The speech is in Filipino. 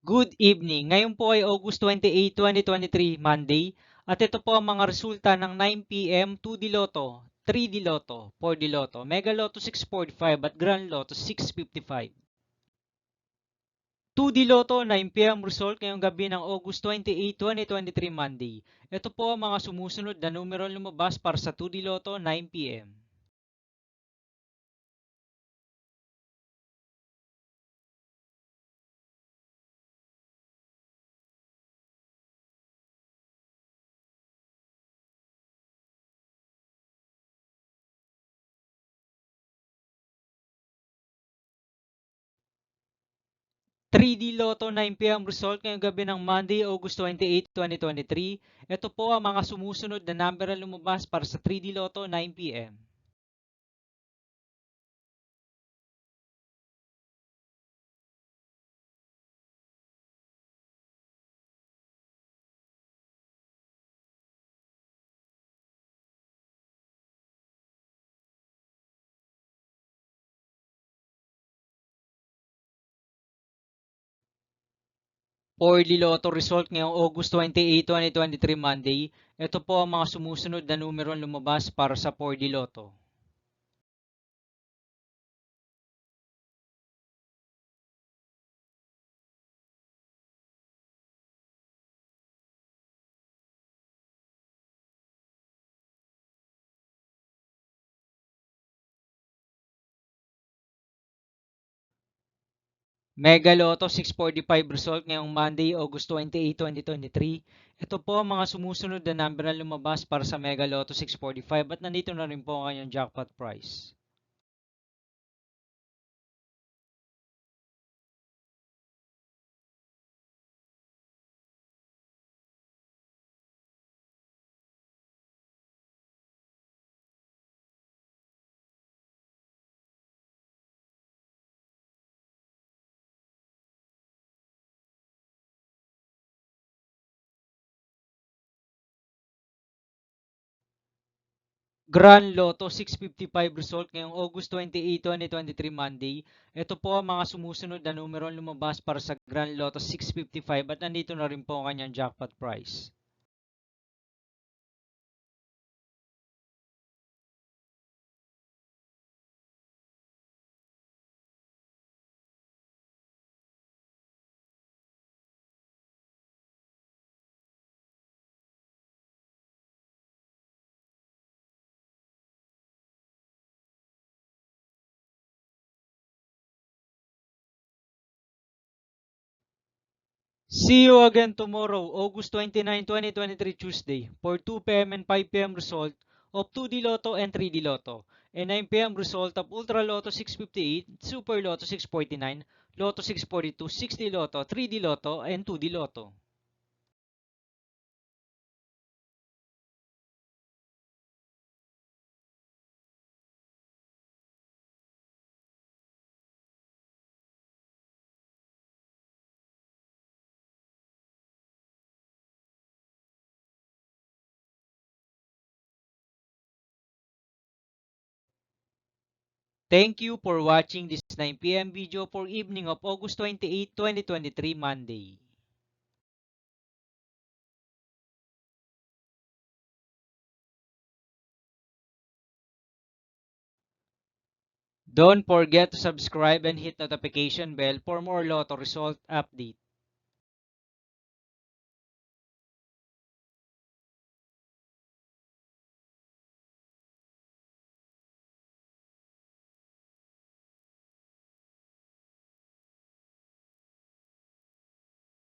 Good evening. Ngayon po ay August 28, 2023, Monday. At ito po ang mga resulta ng 9 p.m. 2D Lotto, 3D Lotto, 4D Lotto, Mega Lotto 645 at Grand Lotto 655. 2D Lotto 9 p.m. result ngayong gabi ng August 28, 2023, Monday. Ito po ang mga sumusunod na numero lumabas para sa 2D Lotto 9 p.m. 3D Lotto 9 p.m. result ngayong gabi ng Monday, August 28, 2023. Ito po ang mga sumusunod na number na lumabas para sa 3D Lotto 9 p.m. 4D Lotto result ngayong August 28, 2023, Monday. Ito po ang mga sumusunod na numero lumabas para sa 4D Lotto. 'Mega Lotto 645 result ngayong Monday, August 28, 2023. Ito po ang mga sumusunod na number na lumabas para sa Mega Lotto 645 at nandito na rin po ang kanyang jackpot price. Grand Lotto 655 result ngayong August 28, 2023, Monday. Ito po ang mga sumusunod na numero lumabas para sa Grand Lotto 655 at nandito na rin po ang kanyang jackpot price. See you again tomorrow, August 29, 2023, Tuesday, for 2 p.m. and 5 p.m. result of 2D Lotto and 3D Lotto, and 9 p.m. result of Ultra Lotto 658, Super Lotto 649, Lotto 642, 60 Lotto, 3D Lotto, and 2D Lotto. Thank you for watching this 9 p.m. video for evening of August 28, 2023, Monday. Don't forget to subscribe and hit notification bell for more Lotto result update.